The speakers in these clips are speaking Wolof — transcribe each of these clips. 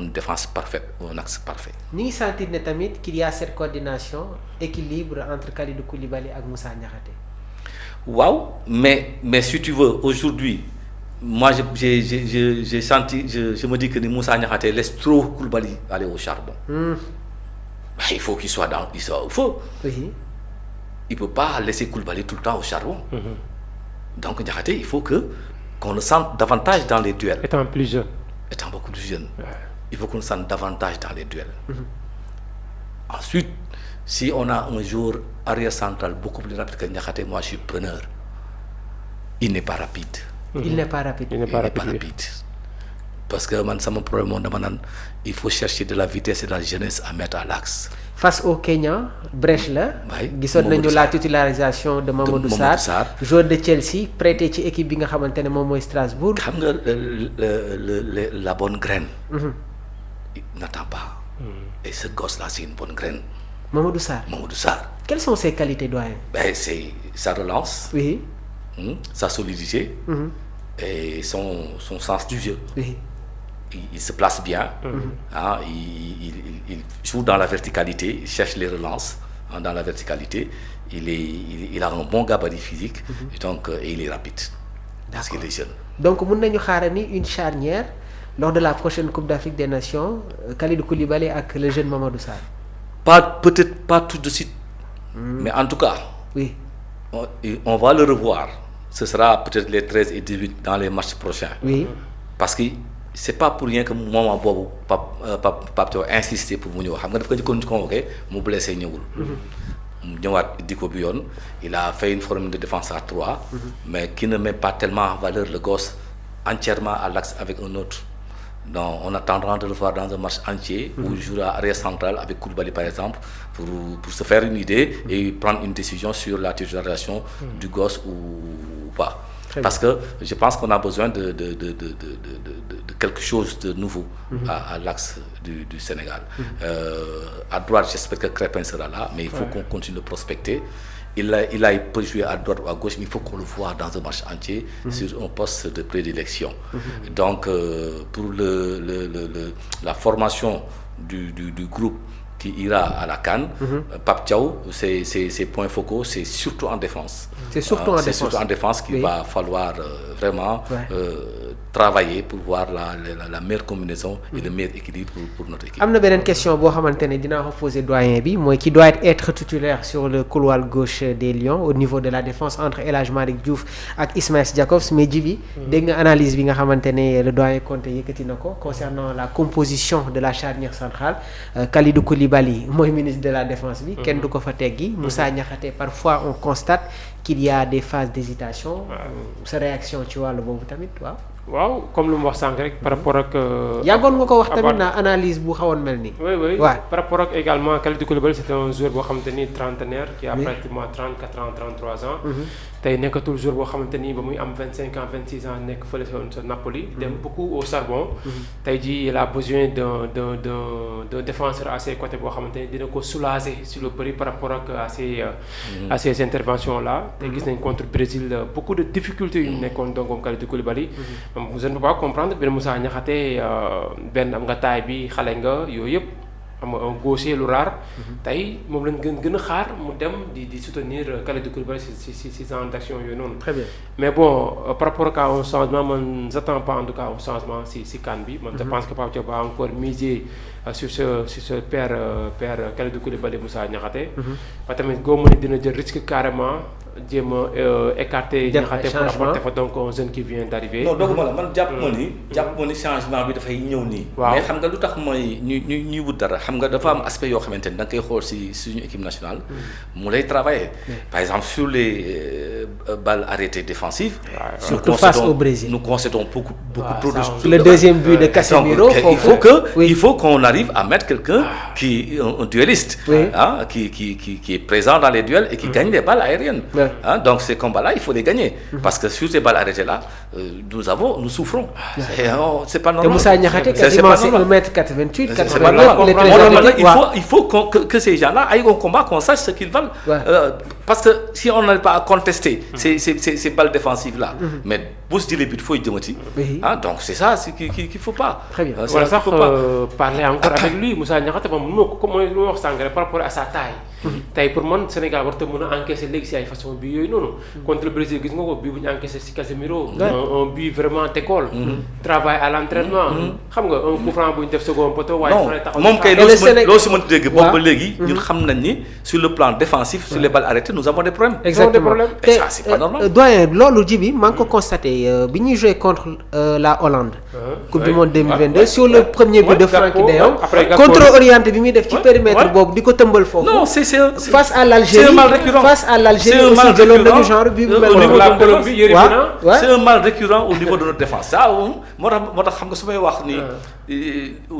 une défense parfaite, un axe parfait. Nous sentons qu'il y a cette coordination, équilibre entre Kalidou Koulibaly et Moussa Niakhaté. Waouh, mais si tu veux, aujourd'hui, moi j'ai senti, je me dis que Moussa Niakhaté laisse trop Koulibaly aller au charbon. Il faut qu'il soit dans, il faut. Oui. Il ne peut pas laisser Koulibaly tout le temps au charbon. Donc Niakhaté, il faut qu'on le sente davantage dans les duels. Étant plus jeune. Étant beaucoup plus jeune. Il faut qu'on le sente davantage dans les duels. Ensuite, si on a un jour arrière central beaucoup plus rapide que Niakhaté, moi je suis preneur. Il n'est pas rapide. Il n'est pas rapide. Il n'est pas rapide. Parce que mon problème, il faut chercher de la vitesse et de la jeunesse à mettre à l'axe. Face au Kenya, brèche là, gisoon nañu la titularisation de Mamadou Sarr, joueur de Chelsea, prêté ci équipe bi nga xamantene mom moy Strasbourg. Xam nga la bonne graine. Il n'attend pas. Et ce gosse là c'est une bonne graine. Mamadou Sarr. Quelles sont ses qualités, doyen? C'est sa relance. Oui. Sa solidité. Et son sens du jeu. Oui. Il se place bien, il joue dans la verticalité, il cherche les relances dans la verticalité, il a un bon gabarit physique, et donc il est rapide, parce qu'il est jeune. Donc, nous avons une charnière lors de la prochaine Coupe d'Afrique des Nations, Kalidou Koulibaly avec le jeune Mamadou Sarr. Peut-être pas tout de suite, mais en tout cas, oui. on va le revoir. Ce sera peut-être les 13 et 18 dans les matchs prochains. Oui. Parce que c'est pas pour rien que moment bobu Pape Thiaw insisté pour mu ñëw xam nga dafa ko convoqué mu blessé ñëwul. Mu ñëwaat diko bi yoon il a fait une forme de défense à 3 mais qui ne met pas tellement en valeur le gosse entièrement à l'axe avec un autre. Donc on attendra de le voir dans un match entier où il jouera arrière central avec Koulibaly par exemple pour se faire une idée et prendre une décision sur la titularisation du gosse ou pas. Parce que je pense qu'on a besoin de quelque chose de nouveau à l'axe du Sénégal. À droite, j'espère que Crépin sera là, mais il faut qu'on continue de prospecter. Il peut jouer à droite ou à gauche, mais il faut qu'on le voit dans un match entier sur un poste de prédilection. Donc, pour la formation du groupe qui ira à la CAN, Pape Thiaw, ses points focaux, c'est surtout en défense. C'est surtout en défense qu'il va falloir vraiment travailler pour voir la meilleure combinaison et le meilleur équilibre pour notre équipe. Amna benen question bo xamantene dina ko poser doyen bi moy qui doit être titulaire sur le couloir gauche des Lions au niveau de la défense entre El Hadj Malick Diouf ak Ismaïla Jakobs mais Djibi dégg nga analyse bi nga xamantene le doyen Conté yëkëti nako concernant la composition de la charnière centrale Kalidou Koulibaly moy ministre de la défense bi kenn du ko fa teggi Moussa Niakhaté parfois on constate qu'il y a des phases d'hésitation sa réaction ci walu bobu tamit waaw comme lu mu wax sànq rek par rapport ak. yàggoon nga ko wax tamit na analyse bu xawoon mel nii. oui par rapport ak également Kalidou Koulibaly c'est un joueur boo xamante ni trentenaire qui a pratiquement 34 ans 33 ans. tey nekkatul joueur boo xamante ni ba muy am 25 ans 26 ans nekk fële sa Napoli. dem beaucoup au charbon. tey jii il a besoin d'un défenseur à ses côtés boo xamante ni dina ko soulager sur le bëri par rapport ak à ces interventions là. tey gis nañ contre Brésil beaucoup de difficultés yu nekkoon donc comme Kalidou Koulibaly. je ne peux pas comprendre Ben Moussa Niakhaté ben am nga taay bi xale nga yooyu yëpp am un gaucher lu rare. tey moom lañ gën a xaar mu dem di soutenir Kalidou Koulibaly si genre d'action yooyu noonu. Très bien. Mais bon par rapport à un changement man j'attends pas en tout cas un changement si CAN bi. man je pense que Pape Thiaw va encore miser sur ce père Kalidou Koulibaly Moussa Niakhaté. ba tamit góob ni dina jël risque carrément. jéem a écarter Niakhaté pour apporter fa donc un jeune qui vient d'arriver. non donc man jàpp ma ni changement bi dafay ñëw nii. mais xam nga lu tax mooy ñuy wut dara xam nga dafa am aspect yoo xamante ni da nga koy xool si suñu équipe nationale. mu lay travailler. Par exemple sur les balles arrêtées défensives. surtout face au Brésil. nous concédons beaucoup trop de choses. Le deuxième but de Casemiro. Il faut qu'on arrive à mettre quelqu'un qui un duelliste. Qui est présent dans les duels et qui gagne les balles aériennes. Hein, donc ces combats-là, il faut les gagner. Parce que sur ces balles arrêtées-là, nous souffrons. C'est pas normal. Et Moussa Niakhaté, quasiment c'est 1m88, 89. Il faut que ces gens-là aillent au combat, qu'on sache ce qu'ils valent. Parce que si on n'arrive pas à contester ces balles défensives-là, mais boost les buts, il faut y dire. Donc c'est ça qu'il ne faut pas. Très bien. Voilà, ça faut parler encore avec lui. Moussa Niakhaté, comme on wax sànq par rapport à sa taille. tey pour man Sénégal warut a mën a encaisser léegi si ay façon bi yooyu noonu. contre le Brésil gis nga ko bii bu ñu encaissé si Casemiro. un but vraiment d'école. travail à l'entraînement. xam nga un coup franc bu ñu def second poteau. waaye moom kay loo si mënti dégg boobu ba léegi. ñun xam nañ ni sur le plan défensif sur les balles arrêtées nous avons des problèmes. exactement et ça c'est pas normal. doyen loolu ji bi maa ngi ko constaté bi ñuy joué contre la Hollande. coupe du monde 2022 sur le premier but de Frenkie de Jong. contrôle orienté bi muy def ci périmètre boobu di ko tëmbal foofu. non face à l'Algérie, aussi jëloon nañu genre bi bu mel noonu la Colombie c'est un mal récurrent au niveau de notre défense ça moo tax xam nga su may wax ni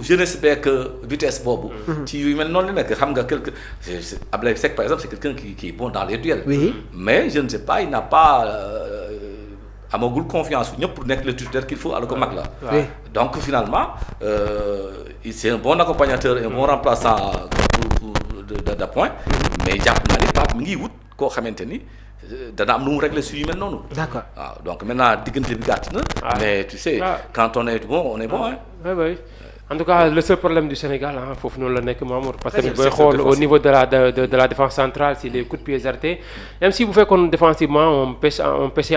jeunesse beeg vitesse boobu ci yu mel noonu la nekk xam nga Ablaye Seck par exemple c'est quelqu'un qui est bon dans les duels mais je ne sais pas il n'a pas amagul confiance ñëpp pour nekk le tuteur qu'il faut alors que mag la donc finalement c'est un bon accompagnateur un bon remplaçant d'appoint mais jàpp naa ne Pape mi ngi wut koo xamante ni dana am nu mu régler su yu mel noonu. d'accord waaw donc maintenant diggante bi gàtt na. mais tu sais quand on est bon on est bon hein. oui. En tout cas, le seul problème du Sénégal, il faut nous le dire, Mamour, parce que au niveau de la défense centrale, c'est les coups de pied arrêtés. Même si vous faites qu'on défensivement, on peut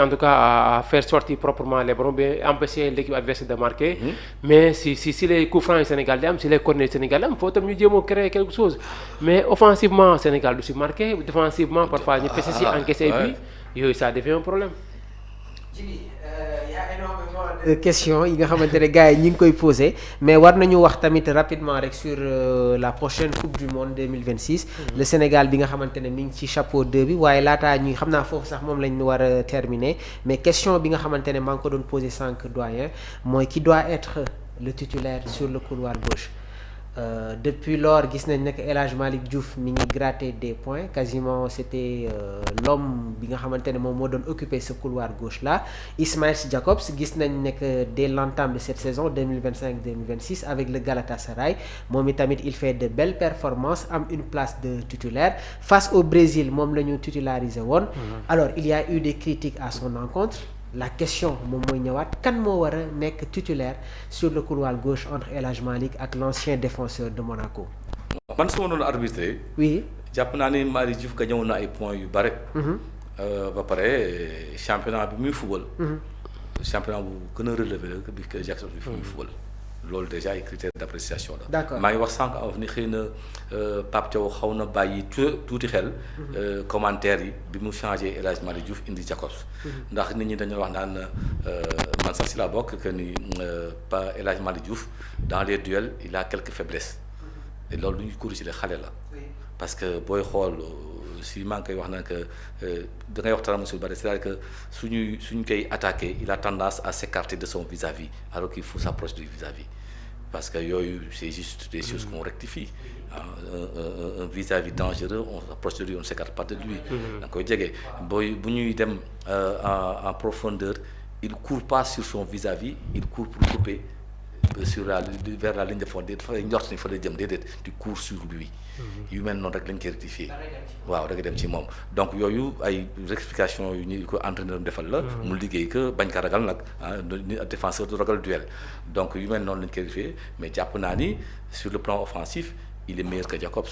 en tout cas à faire sortir proprement les ballons, bien empêcher l'équipe adversaire de marquer. Mais si les coups francs sénégalais, si les corners sénégalais, il faut mieux dire créer quelque chose. Mais offensivement, Sénégal doit se marquer, défensivement, parfois, il peut se encaisser et puis, ça devient un problème. Il y a énormément de questions yi nga xamante ne gars yi ñi ngi koy posé mais war nañu wax tamit rapidement rek sur la prochaine coupe du monde 2026. le Sénégal bi nga xamante ne mi ngi ci chapeau 2 bi waaye laataa ñuy xam naa foofu sax moom lañ war a terminer mais question bi nga xamante ne maa ngi ko doon posé sànq doyen mooy qui doit être le titulaire sur le couloir gauche. Depuis lors gis nañ nekk El Hadj Malick Diouf mi ngi gratter des points quasiment c'était l'homme bi nga xamante ne moom moo doon occuper ce couloir gauche là Ismaïla Jakobs gis nañ nekk dès l'entame de cette saison 2025-2026 avec le Galatasaray moom itamit il fait de belles performances am une place de titulaire face au Brésil moom la ñu titularisé woon. Alors il y a eu des critiques à son encontre. La question moom mooy ñëwaat kan moo war a nekk titulaire sur le couloir gauche entre El Hadj Malick ak l'ancien défenseur de Monaco. man su ma doon arbitré. oui jàpp naa ni Malick Diouf ka ñëw na ay points yu bare. ba pare championnat bi muy fubal. championnat bu gën a relevé la bi que Jackson bi muy fubal. loolu déjà ay critères d'appréciation la. d'accord maa ngi wax sànq av ni xëy na Pape Thiaw xaw na bàyyi tuuti xel. commentaire yi bi mu changé El Hadj Malick Diouf indi Jakobs. ndax nit ñi dañoo wax naan man sax si la bokk que ni pas El Hadj Malick Diouf dans les duels il a quelques faiblesses. et loolu lu ñu corriger xale la. parce que booy xool si maa ngi koy wax naan que da ngay waxtaan monsieur Barre c'est-à-dire que suñu koy attaqué il a tendance à s'écarter de son vis-à-vis alors qu'il faut s'approcher du vis-à-vis parce que yooyu c'est juste des choses qu'on rectifie un vis-à-vis dangereux on s'approche de lui on ne s'écarte pas de lui da nga koy jege bu ñuy dem en profondeur il court pas sur son vis-à-vis il court pour couper vers la ligne de fond dafay njort ni fa lay jëm déedéet du cours sur lui yu mel noonu rek lañ koy rectifier waaw da nga dem ci moom donc yooyu ay rectification yu ñu ko entraîneur defal la mu liggéey que bañ ko ragal nag ni défenseur du ragal duel donc yu mel noonu lañ koy rectifier mais jàpp naa ni sur le plan offensif il est meilleur que Jakobs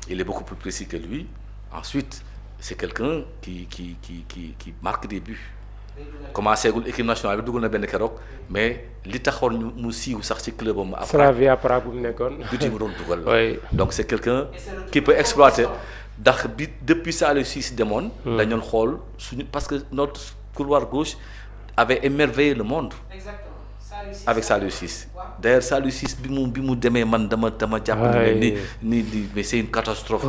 il est beaucoup plus précis que lui ensuite c'est quelqu'un qui marque des buts commencé gul équipe nationale bi dugal na benn keroog mais li taxoon mu siiw sax ci club am. Slavia Prague bu mu nekkoon. biti mu doon dugal. donc c'est quelqu'un qui peut exploiter ndax bi depuis Saliou Ciss demoon. dañu doon xool suñu parce que notre couloir gauche avait émerveillé le monde. Exactement. avec Saliou Ciss. D'ailleurs Saliou Ciss bi mu demee man dama jàpp ni mais c'est une catastrophe.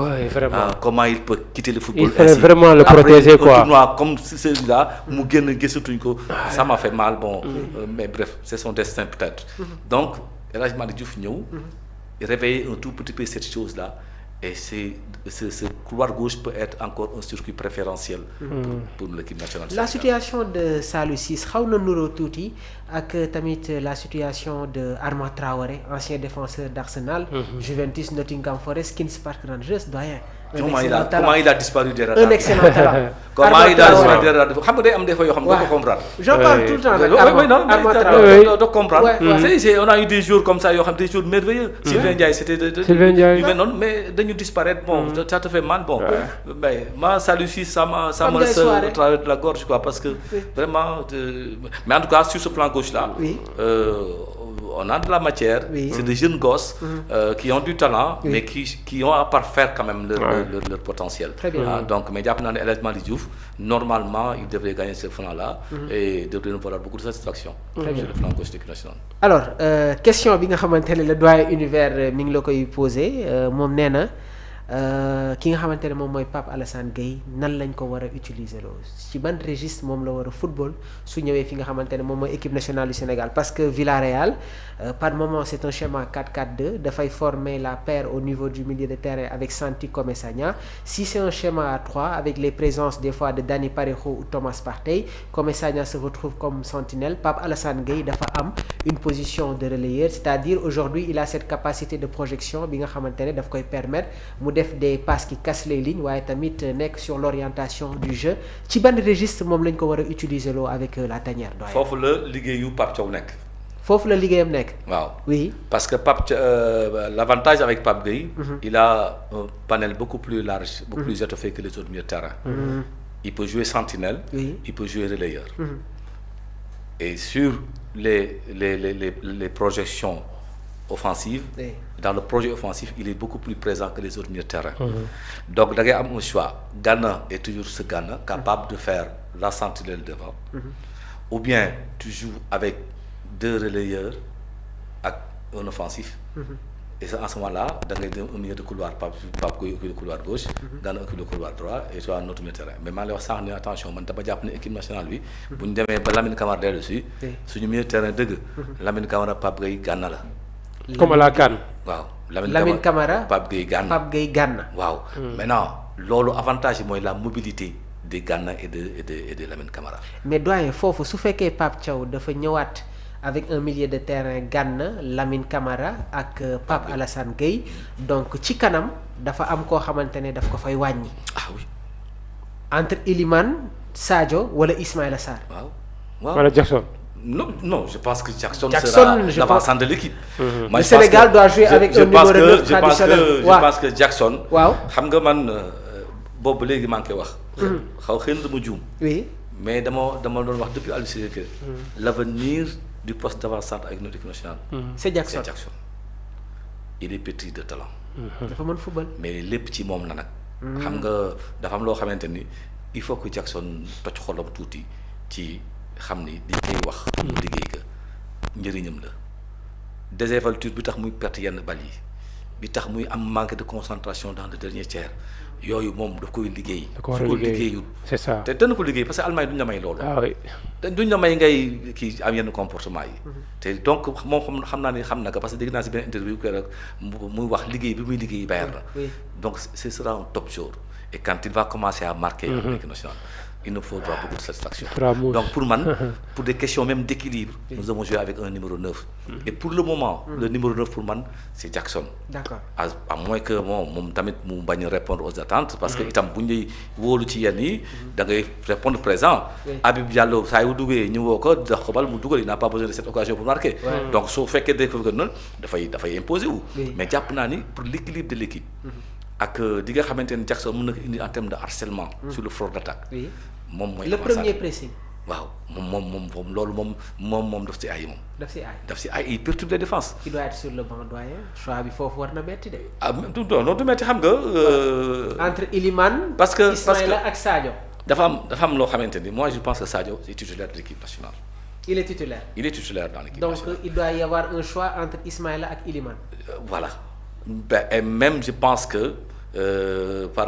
Comment il peut quitter le football. Il fallait vraiment le protéger quoi. Après un tournoi comme celui-là mu génn gisatuñ ko. Ça m'a fait mal bon mais bref c'est son destin peut-être. Donc El Hadj Malick Diouf ñëw réveiller un tout petit peu cette chose-là et ce couloir gauche peut être encore un circuit préférentiel pour l'équipe nationale. La situation de Saliou Ciss xaw na nuroo tuuti ak tamit la situation de Armand Traoré, ancien défenseur d'Arsenal, Juventus, Nottingham Forest, Queen's Park Rangers, doyen. Comment il a disparu des radars. Un excellent talent. Comment il a disparu des radars. Xam nga day am des fois yoo xam nga doo ko comprendre. J'en parle tout le temps Oui, non, Armand Traoré. doo comprendre. Ouais. On a eu des jours comme ça yoo xam des jours merveilleux. Sylvain Ndiaye c'était Sylvain Ndiaye. mais non, mais dañu disparaître, bon, ça te fait mal, bon. Mais moi Saliou Ciss ça me reste au travers de la gorge quoi, parce que vraiment mais en tout cas sur ce plan gauche là, on a de la matière, c'est des jeunes gosses qui ont du talent, mais qui ont à parfaire quand même leur potentiel. Très bien. Donc, mais jàpp naa ne El Hadji Malick Diouf, normalement, il devrait gagner ce flanc-là et devrait nous avoir beaucoup de satisfaction sur le flanc gauche de l'équipe nationale. Alors question bi nga xamante ne le doyen univers mi ngi la koy posé moom nee na ki nga xamante ne moom mooy Pape Alassane Gueye nan lañ ko war a utiliser loo ci ban registre moom la war a football su ñëwee fi nga xamante ne moom mooy équipe nationale du Sénégal, parce que Villarreal par moment c'est un schéma 4-4-2 dafay former la paire au niveau du milieu de terrain avec Santi Komé Sagna. Si c'est un schéma à 3 avec les présences des fois de Dani Parejo ou Thomas Partey, Komé Sagna se retrouve comme sentinelle. Pape Alassane Gueye dafa am une position de relayeur, c'est-à-dire aujourd'hui il a cette capacité de projection bi nga xamante ne daf koy permettre mu def des passes qui cassent les lignes waaye tamit nekk sur l'orientation du jeu. Ci ban registre moom lañ ko war a utiliser loo avec la tanière doyen. Foofu la liggéeyu Pape Thiaw nekk. Foofu la liggéeyam nekk. Waaw. Oui. Parce que l'avantage avec Pape Gueye, il a un panel beaucoup plus large, beaucoup plus étoffé que les autres milieux de terrain. Il peut jouer sentinelle, il peut jouer relayeur. Et sur les projections offensives, dans le projet offensif, il est beaucoup plus présent que les autres milieux de terrain. Donc, il y a un choix. Gana est toujours ce Gana capable de faire la sentinelle devant. Ou bien tu joues avec 2 relayeurs et un offensif. Et en ce moment-là, dans un milieu de couloir, Pape Gueye occupe le couloir gauche, Gana occupe le couloir droit et tu as un autre milieu de terrain. Mais malheureusement, ça en est attention, man dama jàpp ne équipe nationale bi bu ñu demee ba Lamine Camara dellu si suñu milieu de terrain dëgg Lamine Camara Pape Gueye Gana la. Comme à la CAN. Waaw Lamine Camara Pape Gueye Gana. Waaw. Maintenant loolu avantage mooy la mobilité de Gana et de Lamine Camara. Mais doyen foofu su fekkee Pape Thiaw dafa ñëwaat avec un milieu de terrain Gana, Lamine Camara ak Pape Alassane Gueye, donc ci kanam dafa am koo xamante ne daf ko fay wàññi. Ah oui. Entre Iliman, Sadio wala Ismaïla Sarr. Waaw. Wala Jackson. Non, je pense que Jackson sera l'avancement de l'équipe. Le Sénégal doit jouer avec un numéro 9 traditionnel. Je pense que Jackson. Waaw. Xam nga man boobu léegi maa ngi koy wax. Xëy na dama juum. Oui. Mais dama doon wax depuis Aliou Cissé que l'avenir du poste d'avant-centre avec notre équipe nationale. C'est Jackson. Il est petit de talent. dafa mën football. Mais lépp ci moom la nag. xam nga dafa am loo xamante ni il faut que Jackson toj xolam tuuti ci xam ni di koy wax. mu liggéey ka njëriñam la. désinvolture bi tax muy perte yenn bal yi bi tax muy am manque de concentration dans le dernier tiers yooyu moom daf koy liggéey. da ko war a liggéey c'est ça. te dana ko liggéey parce que Allemagne duñ la may loolu. Ah oui. duñ la may ngay kii am yenn comportement yi. te donc moom xam naa ne xam na ko parce que dégg naa si benn interview que rek muy wax liggéey bi muy liggéey Bayern na. Donc ce sera un top joueur et quand il va commencer à marquer en équipe nationale il nous faudra beaucoup de satisfaction. Donc pour man, pour des questions même d'équilibre, nous avons joué avec un numéro 9. Et pour le moment, le numéro 9 pour man, c'est Jackson. D'accord. À moins que mon tamit mu bañ répondre aux attentes parce que itam bu ñuy wóolu ci yenn yi da ngay répondre présent. Habib Diallo saa yu duggee ñu woo ko jox ko bal mu dugal il n'a pas besoin de cette occasion pour marquer. Donc su fekkee def ko noonu dafay imposer wu. Mais jàpp naa ni pour l'équilibre de l'équipe ak di nga xamante ne Jackson mën na ko indi en termes de harcèlement sur le front d'attaque. moom mooy le premier pressing. waaw moom loolu moom daf si ay moom. daf si ay il perturbe les défenses. qui doit être sur le banc doyen choix bi foofu war na metti de. non du metti xam nga. entre Iliman. parce que Ismaïla ak Sadio. dafa am loo xamante ni moi je pense que Sadio est titulaire de l'équipe nationale. il est titulaire. dans l'équipe nationale. Donc il doit y avoir un choix entre Ismaïla ak Iliman. Voilà et même je pense que par